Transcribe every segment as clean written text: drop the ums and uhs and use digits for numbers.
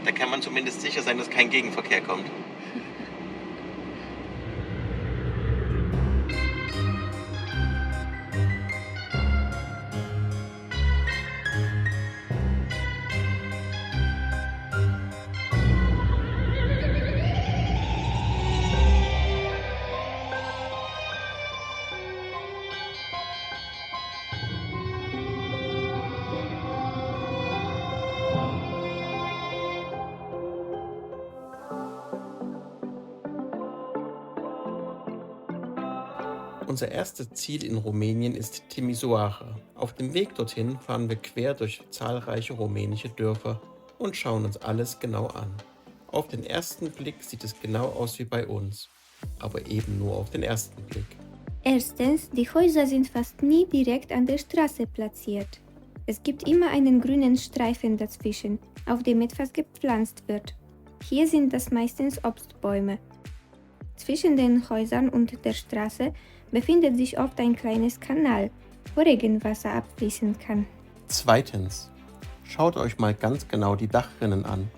Da kann man zumindest sicher sein, dass kein Gegenverkehr kommt. Unser erstes Ziel in Rumänien ist Timișoara. Auf dem Weg dorthin fahren wir quer durch zahlreiche rumänische Dörfer und schauen uns alles genau an. Auf den ersten Blick sieht es genau aus wie bei uns, aber eben nur auf den ersten Blick. Erstens, die Häuser sind fast nie direkt an der Straße platziert. Es gibt immer einen grünen Streifen dazwischen, auf dem etwas gepflanzt wird. Hier sind das meistens Obstbäume. Zwischen den Häusern und der Straße befindet sich oft ein kleines Kanal, wo Regenwasser abfließen kann. Zweitens, schaut euch mal ganz genau die Dachrinnen an.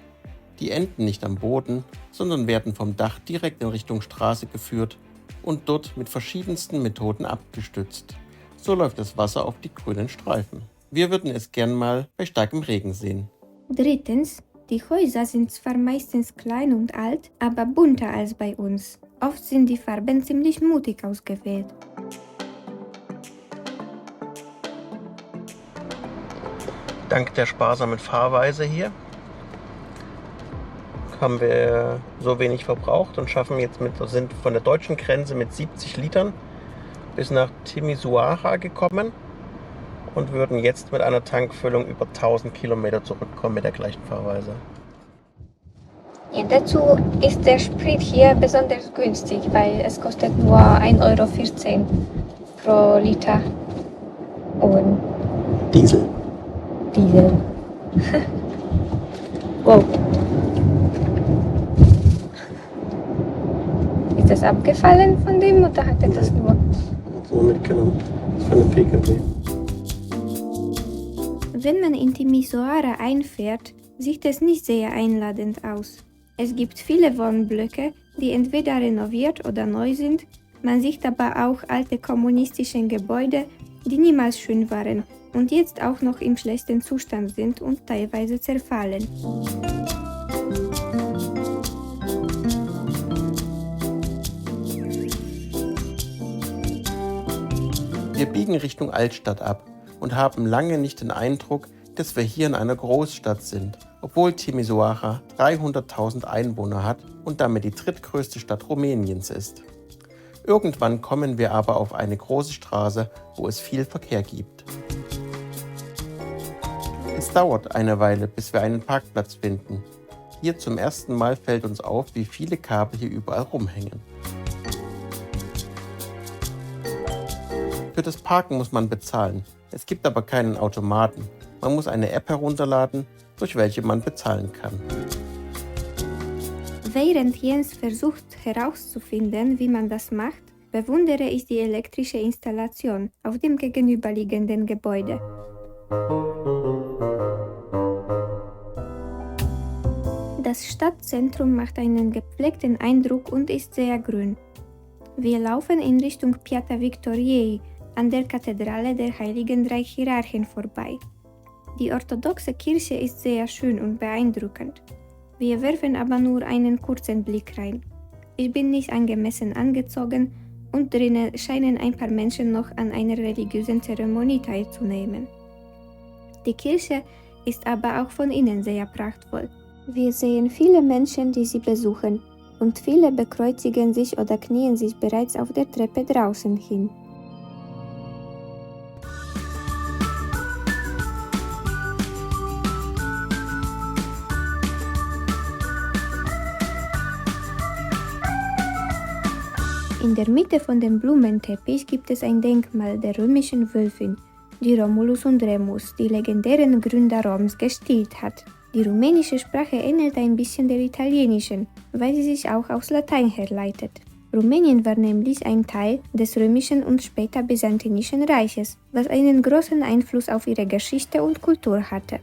Die enden nicht am Boden, sondern werden vom Dach direkt in Richtung Straße geführt und dort mit verschiedensten Methoden abgestützt. So läuft das Wasser auf die grünen Streifen. Wir würden es gern mal bei starkem Regen sehen. Drittens, die Häuser sind zwar meistens klein und alt, aber bunter als bei uns. Oft sind die Farben ziemlich mutig ausgewählt. Dank der sparsamen Fahrweise hier haben wir so wenig verbraucht und sind von der deutschen Grenze mit 70 Litern bis nach Timișoara gekommen und würden jetzt mit einer Tankfüllung über 1000 Kilometer zurückkommen mit der gleichen Fahrweise. Ja, dazu ist der Sprit hier besonders günstig, weil es kostet nur 1,14 € pro Liter. Und Diesel. Wow. Ist das abgefallen von dem oder hat er das nur? So mitgenommen. Von einem PKW. Wenn man in Timișoara einfährt, sieht es nicht sehr einladend aus. Es gibt viele Wohnblöcke, die entweder renoviert oder neu sind, man sieht aber auch alte kommunistische Gebäude, die niemals schön waren und jetzt auch noch im schlechten Zustand sind und teilweise zerfallen. Wir biegen Richtung Altstadt ab und haben lange nicht den Eindruck, dass wir hier in einer Großstadt sind, obwohl Timișoara 300.000 Einwohner hat und damit die drittgrößte Stadt Rumäniens ist. Irgendwann kommen wir aber auf eine große Straße, wo es viel Verkehr gibt. Es dauert eine Weile, bis wir einen Parkplatz finden. Hier zum ersten Mal fällt uns auf, wie viele Kabel hier überall rumhängen. Für das Parken muss man bezahlen. Es gibt aber keinen Automaten. Man muss eine App herunterladen, durch welche man bezahlen kann. Während Jens versucht herauszufinden, wie man das macht, bewundere ich die elektrische Installation auf dem gegenüberliegenden Gebäude. Das Stadtzentrum macht einen gepflegten Eindruck und ist sehr grün. Wir laufen in Richtung Piața Victoriei, an der Kathedrale der Heiligen Drei Hierarchen vorbei. Die orthodoxe Kirche ist sehr schön und beeindruckend. Wir werfen aber nur einen kurzen Blick rein. Ich bin nicht angemessen angezogen und drinnen scheinen ein paar Menschen noch an einer religiösen Zeremonie teilzunehmen. Die Kirche ist aber auch von innen sehr prachtvoll. Wir sehen viele Menschen, die sie besuchen, und viele bekreuzigen sich oder knien sich bereits auf der Treppe draußen hin. In der Mitte von dem Blumenteppich gibt es ein Denkmal der römischen Wölfin, die Romulus und Remus, die legendären Gründer Roms, gestillt hat. Die rumänische Sprache ähnelt ein bisschen der italienischen, weil sie sich auch aus Latein herleitet. Rumänien war nämlich ein Teil des römischen und später byzantinischen Reiches, was einen großen Einfluss auf ihre Geschichte und Kultur hatte.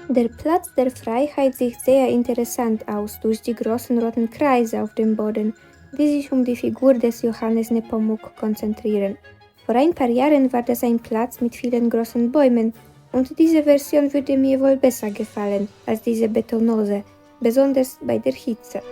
Der Platz der Freiheit sieht sehr interessant aus durch die großen roten Kreise auf dem Boden, die sich um die Figur des Johannes Nepomuk konzentrieren. Vor ein paar Jahren war das ein Platz mit vielen großen Bäumen und diese Version würde mir wohl besser gefallen als diese betonose, besonders bei der Hitze.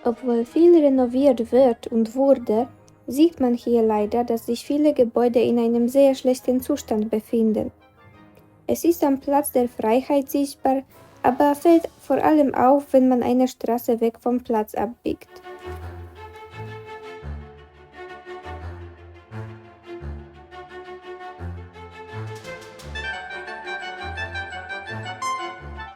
Obwohl viel renoviert wird und wurde, sieht man hier leider, dass sich viele Gebäude in einem sehr schlechten Zustand befinden. Es ist am Platz der Freiheit sichtbar, aber fällt vor allem auf, wenn man eine Straße weg vom Platz abbiegt.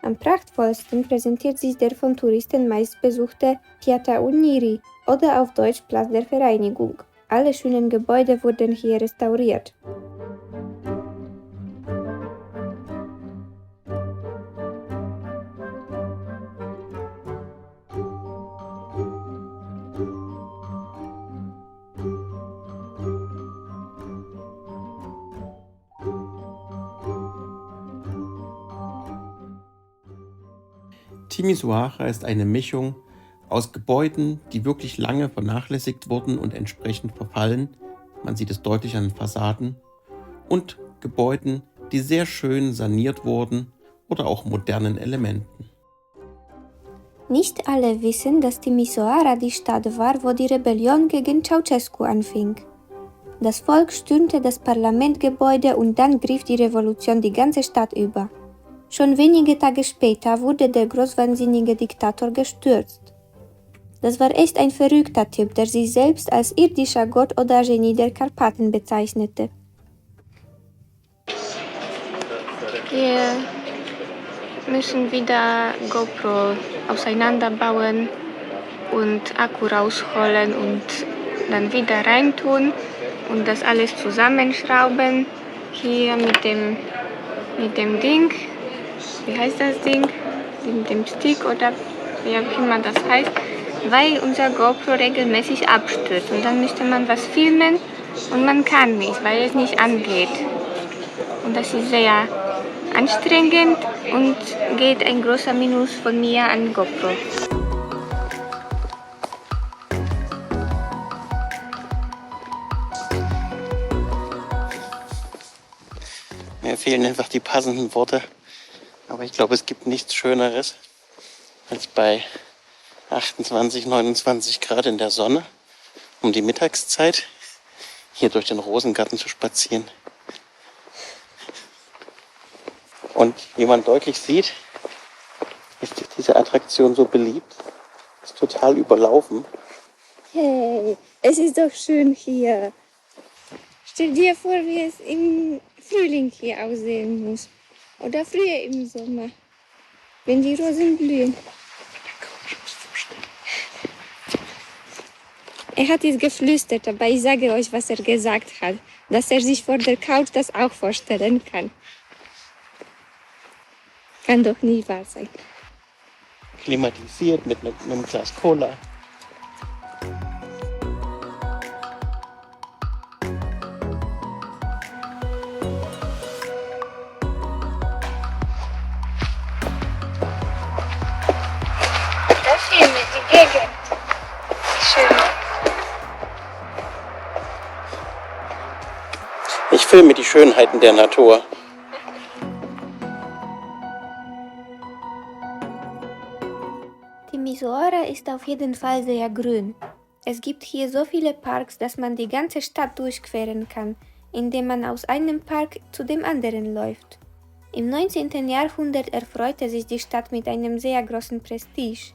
Am prachtvollsten präsentiert sich der von Touristen meist besuchte Piazza Ugniri oder auf Deutsch Platz der Vereinigung. Alle schönen Gebäude wurden hier restauriert. Timisoara ist eine Mischung aus Gebäuden, die wirklich lange vernachlässigt wurden und entsprechend verfallen, man sieht es deutlich an den Fassaden, und Gebäuden, die sehr schön saniert wurden oder auch modernen Elementen. Nicht alle wissen, dass Timisoara die Stadt war, wo die Rebellion gegen Ceausescu anfing. Das Volk stürmte das Parlamentgebäude und dann griff die Revolution die ganze Stadt über. Schon wenige Tage später wurde der großwahnsinnige Diktator gestürzt. Das war echt ein verrückter Typ, der sich selbst als irdischer Gott oder Genie der Karpaten bezeichnete. Wir müssen wieder GoPro auseinanderbauen und Akku rausholen und dann wieder reintun und das alles zusammenschrauben. Hier mit dem Ding. Wie heißt das Ding? Mit dem Stick oder wie auch immer das heißt, weil unser GoPro regelmäßig abstürzt und dann müsste man was filmen und man kann nicht, weil es nicht angeht. Und das ist sehr anstrengend und geht ein großer Minus von mir an GoPro. Mir fehlen einfach die passenden Worte. Aber ich glaube, es gibt nichts Schöneres, als bei 28, 29 Grad in der Sonne um die Mittagszeit hier durch den Rosengarten zu spazieren. Und wie man deutlich sieht, ist diese Attraktion so beliebt, ist total überlaufen. Hey, es ist doch schön hier. Stell dir vor, wie es im Frühling hier aussehen muss. Oder früher im Sommer, wenn die Rosen blühen. Er hat es geflüstert, aber ich sage euch, was er gesagt hat. Dass er sich vor der Couch das auch vorstellen kann. Kann doch nie wahr sein. Klimatisiert mit einem Glas Cola. Die Gegend. Schön. Ich filme die Schönheiten der Natur. Timisoara ist auf jeden Fall sehr grün. Es gibt hier so viele Parks, dass man die ganze Stadt durchqueren kann, indem man aus einem Park zu dem anderen läuft. Im 19. Jahrhundert erfreute sich die Stadt mit einem sehr großen Prestige.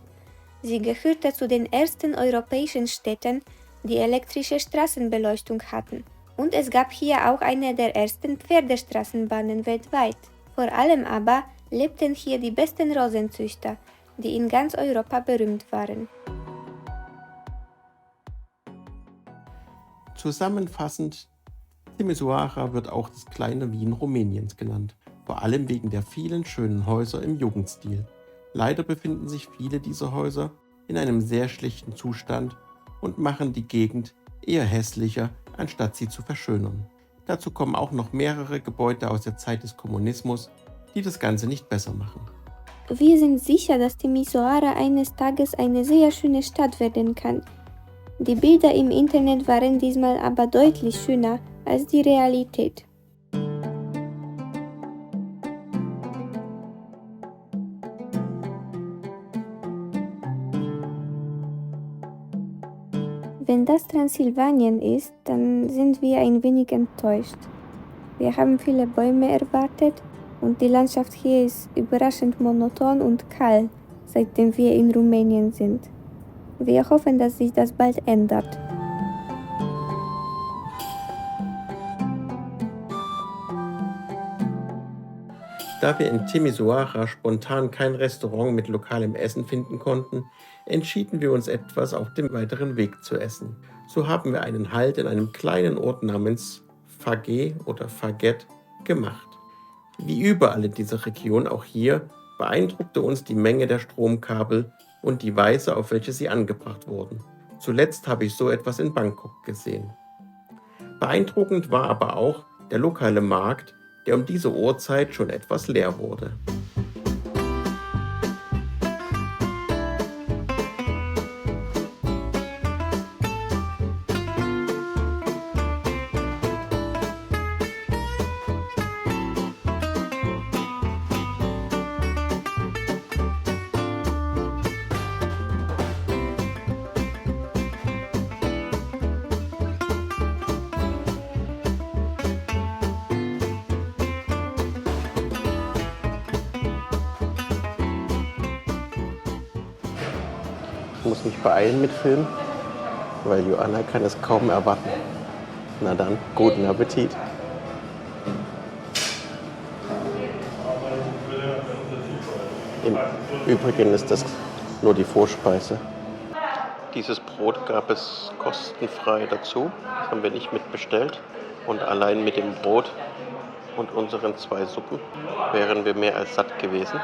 Sie gehörte zu den ersten europäischen Städten, die elektrische Straßenbeleuchtung hatten. Und es gab hier auch eine der ersten Pferdestraßenbahnen weltweit. Vor allem aber lebten hier die besten Rosenzüchter, die in ganz Europa berühmt waren. Zusammenfassend, Timisoara wird auch das kleine Wien Rumäniens genannt, vor allem wegen der vielen schönen Häuser im Jugendstil. Leider befinden sich viele dieser Häuser in einem sehr schlechten Zustand und machen die Gegend eher hässlicher, anstatt sie zu verschönern. Dazu kommen auch noch mehrere Gebäude aus der Zeit des Kommunismus, die das Ganze nicht besser machen. Wir sind sicher, dass Timisoara eines Tages eine sehr schöne Stadt werden kann. Die Bilder im Internet waren diesmal aber deutlich schöner als die Realität. Wenn das Transsilvanien ist, dann sind wir ein wenig enttäuscht. Wir haben viele Bäume erwartet und die Landschaft hier ist überraschend monoton und kahl, seitdem wir in Rumänien sind. Wir hoffen, dass sich das bald ändert. Da wir in Timisoara spontan kein Restaurant mit lokalem Essen finden konnten, entschieden wir uns etwas auf dem weiteren Weg zu essen. So haben wir einen Halt in einem kleinen Ort namens Faghe oder Faghet gemacht. Wie überall in dieser Region, auch hier, beeindruckte uns die Menge der Stromkabel und die Weise, auf welche sie angebracht wurden. Zuletzt habe ich so etwas in Bangkok gesehen. Beeindruckend war aber auch der lokale Markt, der um diese Uhrzeit schon etwas leer wurde. Ich muss mich beeilen mit Filmen, weil Joanna kann es kaum erwarten. Na dann, guten Appetit. Im Übrigen ist das nur die Vorspeise. Dieses Brot gab es kostenfrei dazu. Das haben wir nicht mitbestellt. Und allein mit dem Brot und unseren 2 Suppen wären wir mehr als satt gewesen.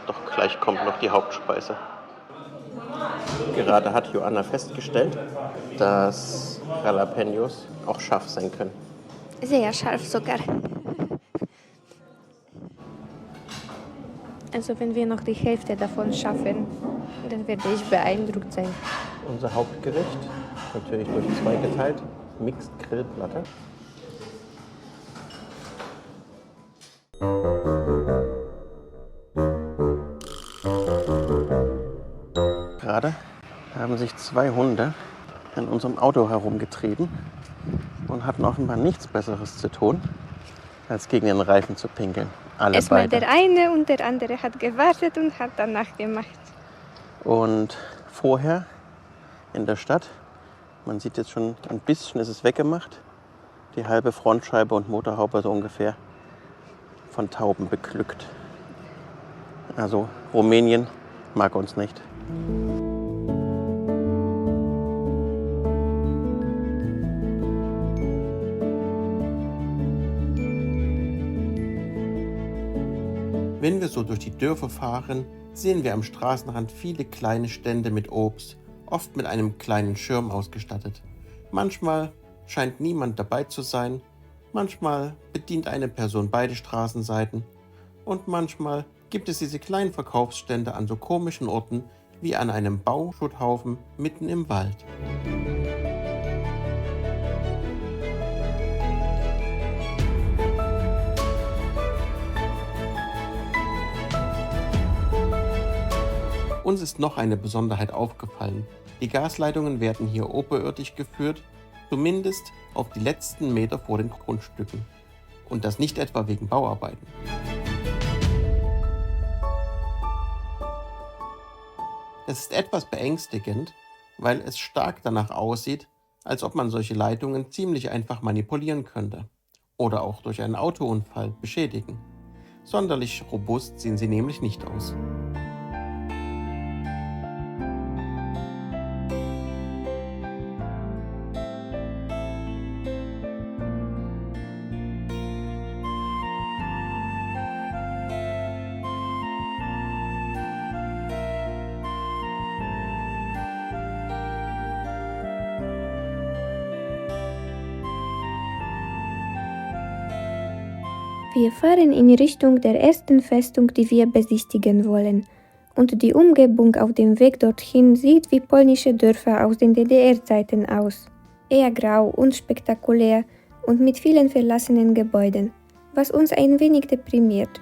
Doch gleich kommt noch die Hauptspeise. Gerade hat Joanna festgestellt, dass Jalapenos auch scharf sein können. Sehr scharf sogar. Also wenn wir noch die Hälfte davon schaffen, dann werde ich beeindruckt sein. Unser Hauptgericht, natürlich durch 2 geteilt, Mixed Grillplatte. Gerade haben sich 2 Hunde in unserem Auto herumgetrieben und hatten offenbar nichts Besseres zu tun, als gegen den Reifen zu pinkeln. Alle Erstmal beide. der eine und der andere hat gewartet und hat danach gemacht. Und vorher in der Stadt, man sieht jetzt schon ein bisschen, ist es weggemacht, die halbe Frontscheibe und Motorhaube so ungefähr von Tauben beglückt. Also Rumänien mag uns nicht. Wenn wir so durch die Dörfer fahren, sehen wir am Straßenrand viele kleine Stände mit Obst, oft mit einem kleinen Schirm ausgestattet. Manchmal scheint niemand dabei zu sein, manchmal bedient eine Person beide Straßenseiten und manchmal gibt es diese kleinen Verkaufsstände an so komischen Orten wie an einem Bauschutthaufen mitten im Wald. Uns ist noch eine Besonderheit aufgefallen. Die Gasleitungen werden hier oberirdisch geführt, zumindest auf die letzten Meter vor den Grundstücken. Und das nicht etwa wegen Bauarbeiten. Es ist etwas beängstigend, weil es stark danach aussieht, als ob man solche Leitungen ziemlich einfach manipulieren könnte. Oder auch durch einen Autounfall beschädigen. Sonderlich robust sehen sie nämlich nicht aus. Wir fahren in Richtung der ersten Festung, die wir besichtigen wollen. Und die Umgebung auf dem Weg dorthin sieht wie polnische Dörfer aus den DDR-Zeiten aus. Eher grau, unspektakulär und mit vielen verlassenen Gebäuden, was uns ein wenig deprimiert.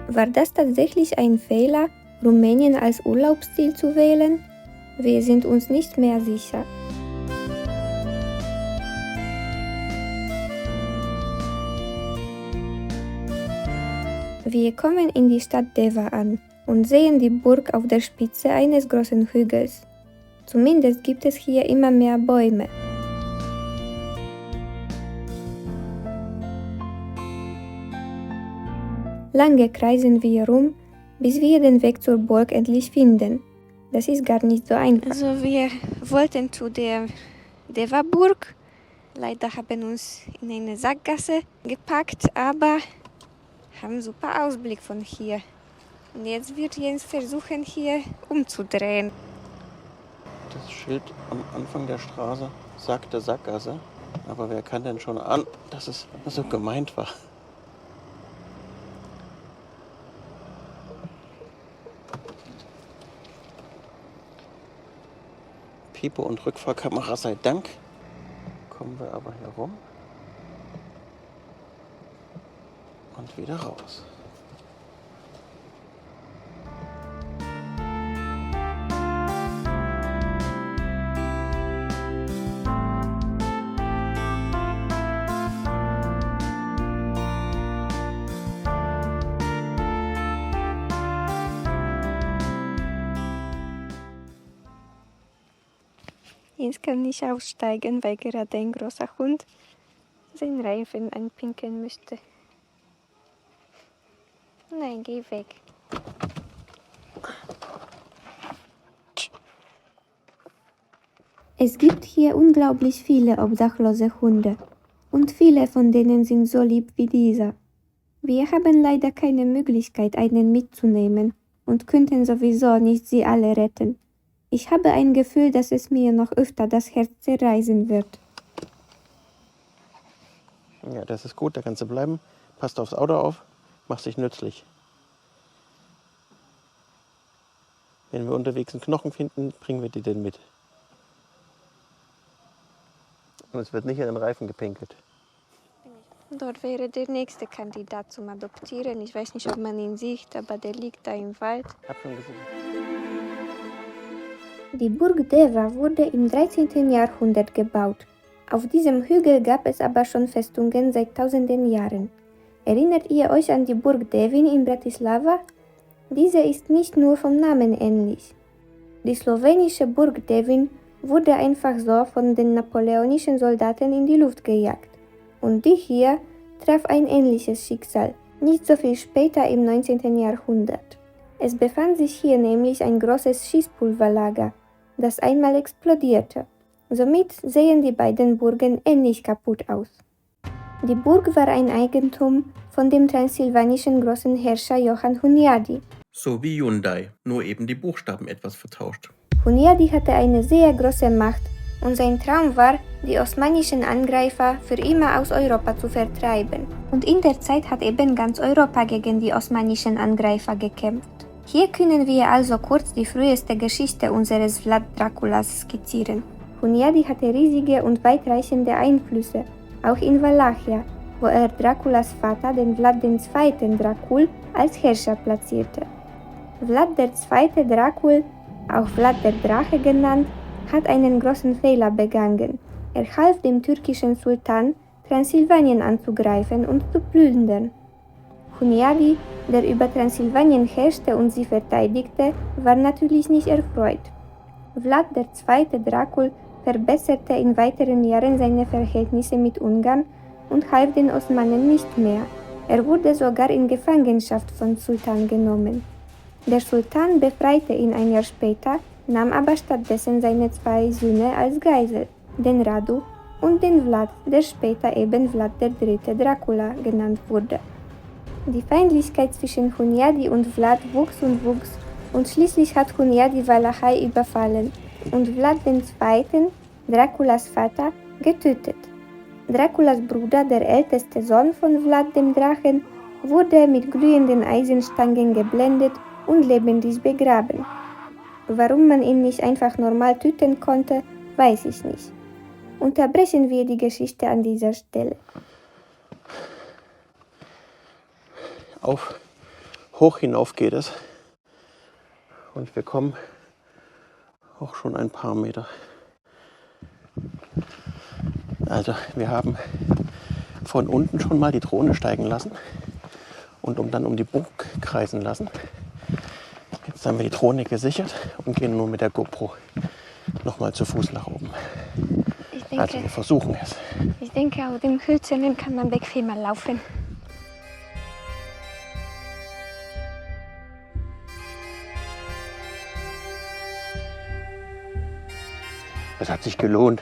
War das tatsächlich ein Fehler, Rumänien als Urlaubsziel zu wählen? Wir sind uns nicht mehr sicher. Wir kommen in die Stadt Deva an und sehen die Burg auf der Spitze eines großen Hügels. Zumindest gibt es hier immer mehr Bäume. Lange kreisen wir rum, bis wir den Weg zur Burg endlich finden. Das ist gar nicht so einfach. Also wir wollten zu der Deva-Burg. Leider haben uns in eine Sackgasse gepackt, aber haben super Ausblick von hier. Und jetzt wird Jens versuchen, hier umzudrehen. Das Schild am Anfang der Straße sagte Sackgasse. Aber wer kann denn schon ahnen, dass es so gemeint war? Piepe und Rückfahrkamera sei Dank. Kommen wir aber hier rum. Und wieder raus. Jens kann nicht aussteigen, weil gerade ein großer Hund seinen Reifen einpinkeln möchte. Nein, geh weg. Es gibt hier unglaublich viele obdachlose Hunde und viele von denen sind so lieb wie dieser. Wir haben leider keine Möglichkeit, einen mitzunehmen und könnten sowieso nicht sie alle retten. Ich habe ein Gefühl, dass es mir noch öfter das Herz zerreißen wird. Ja, das ist gut, da kannst du bleiben. Passt aufs Auto auf, machst dich nützlich. Wenn wir unterwegs einen Knochen finden, bringen wir die denn mit. Und es wird nicht in den Reifen gepinkelt. Dort wäre der nächste Kandidat zum Adoptieren. Ich weiß nicht, ob man ihn sieht, aber der liegt da im Wald. Hab schon gesehen. Die Burg Deva wurde im 13. Jahrhundert gebaut. Auf diesem Hügel gab es aber schon Festungen seit tausenden Jahren. Erinnert ihr euch an die Burg Devin in Bratislava? Diese ist nicht nur vom Namen ähnlich. Die slowenische Burg Devin wurde einfach so von den napoleonischen Soldaten in die Luft gejagt. Und die hier traf ein ähnliches Schicksal, nicht so viel später im 19. Jahrhundert. Es befand sich hier nämlich ein großes Schießpulverlager, das einmal explodierte. Somit sehen die beiden Burgen ähnlich kaputt aus. Die Burg war ein Eigentum von dem transsilvanischen großen Herrscher Johann Hunyadi. So wie Hyundai, nur eben die Buchstaben etwas vertauscht. Hunyadi hatte eine sehr große Macht und sein Traum war, die osmanischen Angreifer für immer aus Europa zu vertreiben. Und in der Zeit hat eben ganz Europa gegen die osmanischen Angreifer gekämpft. Hier können wir also kurz die früheste Geschichte unseres Vlad Draculas skizzieren. Hunyadi hatte riesige und weitreichende Einflüsse, auch in Walachia, wo er Draculas Vater, den Vlad II. Dracul, als Herrscher platzierte. Vlad II. Dracul, auch Vlad der Drache genannt, hat einen großen Fehler begangen. Er half dem türkischen Sultan, Transsilvanien anzugreifen und zu plündern. Hunyadi, der über Transsilvanien herrschte und sie verteidigte, war natürlich nicht erfreut. Vlad II. Dracul verbesserte in weiteren Jahren seine Verhältnisse mit Ungarn und half den Osmanen nicht mehr. Er wurde sogar in Gefangenschaft vom Sultan genommen. Der Sultan befreite ihn ein Jahr später, nahm aber stattdessen seine zwei Söhne als Geisel, den Radu und den Vlad, der später eben Vlad III. Dracula genannt wurde. Die Feindlichkeit zwischen Hunyadi und Vlad wuchs und schließlich hat Hunyadi Walachei überfallen und Vlad II. Draculas Vater, getötet. Draculas Bruder, der älteste Sohn von Vlad dem Drachen, wurde mit glühenden Eisenstangen geblendet und lebendig begraben. Warum man ihn nicht einfach normal töten konnte, weiß ich nicht. Unterbrechen wir die Geschichte an dieser Stelle. Hoch hinauf geht es. Und wir kommen auch schon ein paar Meter. Also wir haben von unten schon mal die Drohne steigen lassen und dann um die Burg kreisen lassen. Jetzt haben wir die Drohne gesichert und gehen nun mit der GoPro nochmal zu Fuß nach oben. Also wir versuchen es. Ich denke, auf dem Hölzernen kann man bequemer laufen. Es hat sich gelohnt.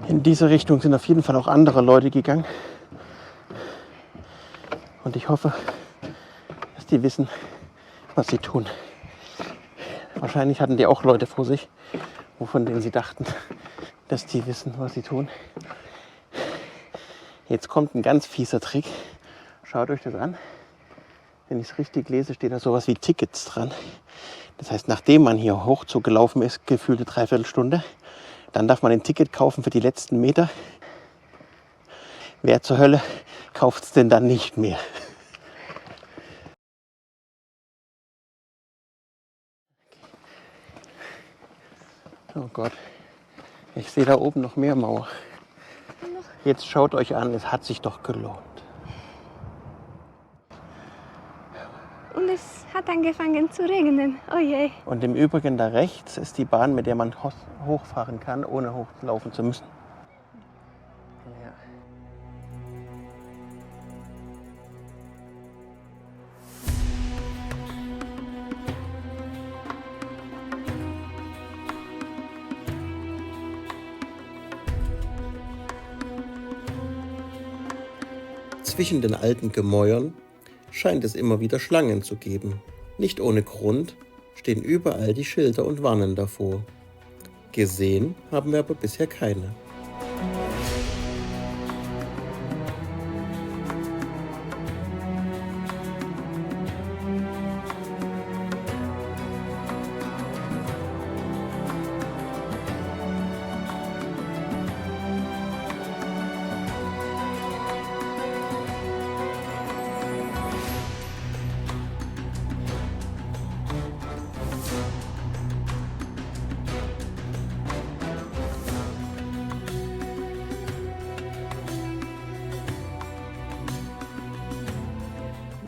In diese Richtung sind auf jeden Fall auch andere Leute gegangen. Und ich hoffe, dass die wissen, was sie tun. Wahrscheinlich hatten die auch Leute vor sich, von denen sie dachten, dass die wissen, was sie tun. Jetzt kommt ein ganz fieser Trick. Schaut euch das an. Wenn ich es richtig lese, steht da sowas wie Tickets dran. Das heißt, nachdem man hier Hochzug gelaufen ist, gefühlte 3/4 Stunde, dann darf man ein Ticket kaufen für die letzten Meter. Wer zur Hölle kauft es denn dann nicht mehr? Oh Gott, ich sehe da oben noch mehr Mauer. Jetzt schaut euch an, es hat sich doch gelohnt. Und es hat angefangen zu regnen. Oh je. Und im Übrigen da rechts ist die Bahn, mit der man hochfahren kann, ohne hochlaufen zu müssen. Ja. Zwischen den alten Gemäuern scheint es immer wieder Schlangen zu geben. Nicht ohne Grund stehen überall die Schilder und warnen davor. Gesehen haben wir aber bisher keine.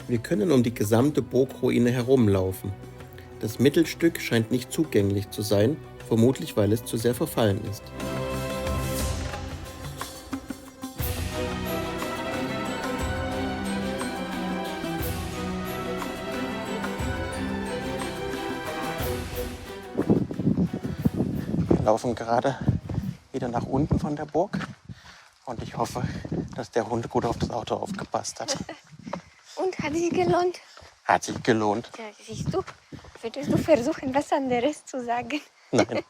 Wir können um die gesamte Burgruine herumlaufen. Das Mittelstück scheint nicht zugänglich zu sein, vermutlich weil es zu sehr verfallen ist. Wir laufen gerade wieder nach unten von der Burg und ich hoffe, dass der Hund gut auf das Auto aufgepasst hat. Und hat sich gelohnt? Hat sich gelohnt. Ja, siehst du, würdest du versuchen, was anderes zu sagen? Nein.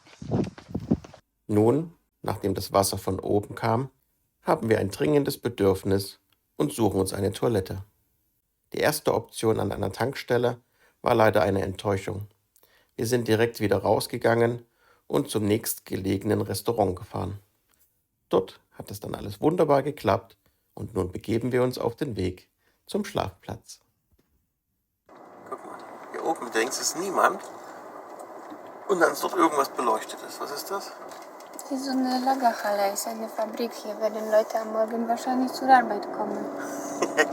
Nun, nachdem das Wasser von oben kam, haben wir ein dringendes Bedürfnis und suchen uns eine Toilette. Die erste Option an einer Tankstelle war leider eine Enttäuschung. Wir sind direkt wieder rausgegangen und zum nächstgelegenen Restaurant gefahren. Dort hat es dann alles wunderbar geklappt und nun begeben wir uns auf den Weg zum Schlafplatz. Guck mal, hier oben links ist niemand und dann ist dort irgendwas Beleuchtetes. Was ist das? Das ist so eine Lagerhalle, ist eine Fabrik. Hier werden Leute am Morgen wahrscheinlich zur Arbeit kommen.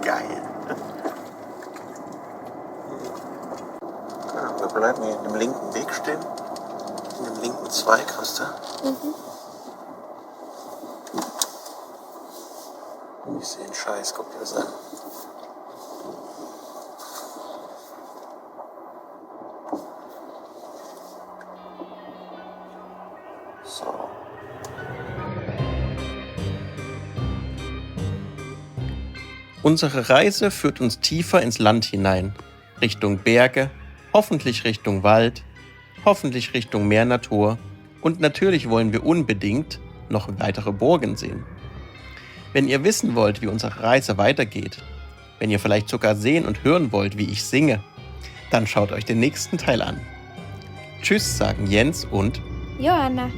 Geil. Ja, wir bleiben hier in dem linken Weg stehen. In dem linken Zweig, weißt du? Ich sehe einen Scheiß, guck dir das an. So. Unsere Reise führt uns tiefer ins Land hinein, Richtung Berge, hoffentlich Richtung Wald, hoffentlich Richtung mehr Natur und natürlich wollen wir unbedingt noch weitere Burgen sehen. Wenn ihr wissen wollt, wie unsere Reise weitergeht, wenn ihr vielleicht sogar sehen und hören wollt, wie ich singe, dann schaut euch den nächsten Teil an. Tschüss sagen Jens und Joanna.